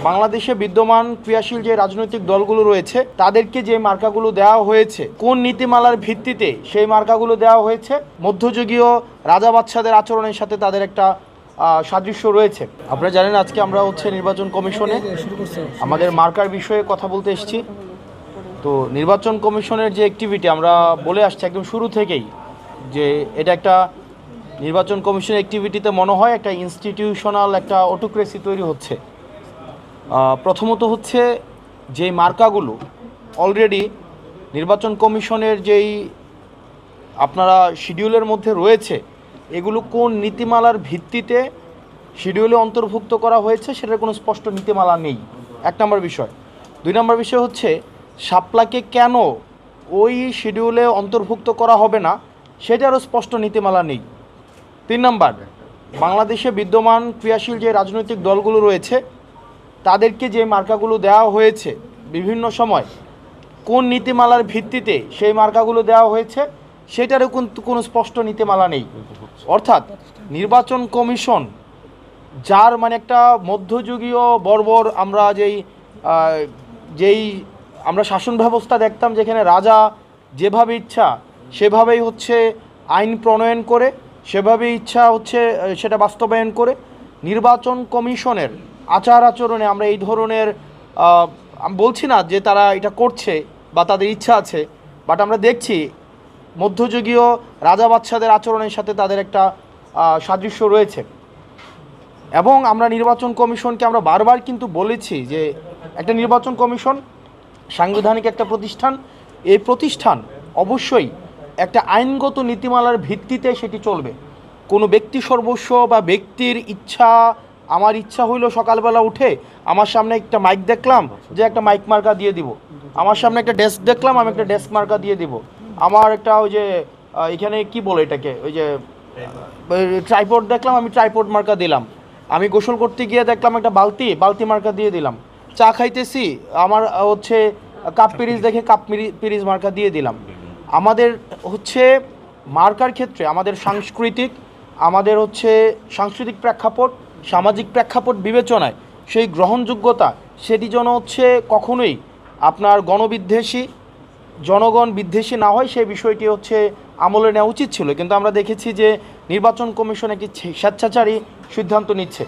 বাংলাদেশে বিদ্যমান ক্রিয়াশীল যে রাজনৈতিক দলগুলো রয়েছে তাদেরকে যে মার্কাগুলো দেওয়া হয়েছে, কোন নীতিমালার ভিত্তিতে সেই মার্কাগুলো দেওয়া হয়েছে, মধ্যযুগীয় রাজা বাদশাদের আচরণের সাথে তাদের একটা সাদৃশ্য রয়েছে। আপনারা জানেন আজকে আমরা নির্বাচন কমিশনে আমাদের মার্কার বিষয়ে কথা বলতে এসেছি। তো নির্বাচন কমিশনের যে অ্যাক্টিভিটি আমরা বলে আসছি একদম শুরু থেকেই, যে এটা একটা নির্বাচন কমিশনের অ্যাক্টিভিটিতে মনে হয় একটা ইনস্টিটিউশনাল একটা অটোক্রেসি তৈরি হচ্ছে। প্রথমত যে মার্কাগুলো অলরেডি নির্বাচন কমিশনের যেই আপনারা শিডিউলের মধ্যে রয়েছে, এগুলো কোন নীতিমালার ভিত্তিতে শিডিউলে অন্তর্ভুক্ত করা হয়েছে সেটার কোনো স্পষ্ট নীতিমালা নেই, এক নম্বর বিষয়। দুই নম্বর বিষয় শাপলাকে কেন ওই শিডিউলে অন্তর্ভুক্ত করা হবে না সেটারও স্পষ্ট নীতিমালা নেই। তিন নম্বর, বাংলাদেশে বিদ্যমান ক্রিয়াশীল যে রাজনৈতিক দলগুলো রয়েছে তাদেরকে যে মার্কাগুলো দেওয়া হয়েছে বিভিন্ন সময়, কোন নীতিমালার ভিত্তিতে সেই মার্কাগুলো দেওয়া হয়েছে সেটারও কিন্তু কোনো স্পষ্ট নীতিমালা নেই। অর্থাৎ নির্বাচন কমিশন যার একটা মধ্যযুগীয় বর্বর আমরা যেই আমরা শাসন ব্যবস্থা দেখতাম, যেখানে রাজা যেভাবে ইচ্ছা সেভাবেই আইন প্রণয়ন করে, সেভাবেই ইচ্ছা সেটা বাস্তবায়ন করে, নির্বাচন কমিশনের আচার আচরণে আমরা এই ধরনের আমি বলছি না যে তারা এটা করছে বা তাদের ইচ্ছা আছে, বাট আমরা দেখছি মধ্যযুগীয় রাজা বাদশাদের আচরণের সাথে তাদের একটা সাদৃশ্য রয়েছে। এবং আমরা নির্বাচন কমিশনকে আমরা বারবার কিন্তু বলেছি যে একটা নির্বাচন কমিশন সাংবিধানিক একটা প্রতিষ্ঠান, এই প্রতিষ্ঠান অবশ্যই একটা আইনগত নীতিমালার ভিত্তিতে সেটি চলবে। কোনো ব্যক্তি সর্বস্ব বা ব্যক্তির ইচ্ছা, আমার ইচ্ছা হইলো সকালবেলা উঠে আমার সামনে একটা মাইক দেখলাম যে একটা মাইক মার্কা দিয়ে দিব, আমার সামনে একটা ডেস্ক দেখলাম আমি একটা ডেস্ক মার্কা দিয়ে দিব, আমার একটা এখানে কি বলে এটাকে ট্রাইপড দেখলাম আমি ট্রাইপড মার্কা দিলাম, আমি গোসল করতে গিয়ে দেখলাম একটা বালতি মার্কা দিয়ে দিলাম, চা খাইতেছি আমার কাপ পিরিজ দেখে কাপ পিরিজ মার্কা দিয়ে দিলাম। আমাদের মার্কার ক্ষেত্রে আমাদের সাংস্কৃতিক প্রেক্ষাপট, সামাজিক প্রেক্ষাপট বিবেচনায় সেই গ্রহণযোগ্যতা সেটি যেন কখনোই আপনার গণবিদ্বেষী, জনগণ বিদ্বেষী না হয়, সেই বিষয়টি আমলে নেওয়া উচিত ছিল। কিন্তু আমরা দেখেছি যে নির্বাচন কমিশন একটি স্বেচ্ছাচারী সিদ্ধান্ত নিচ্ছে।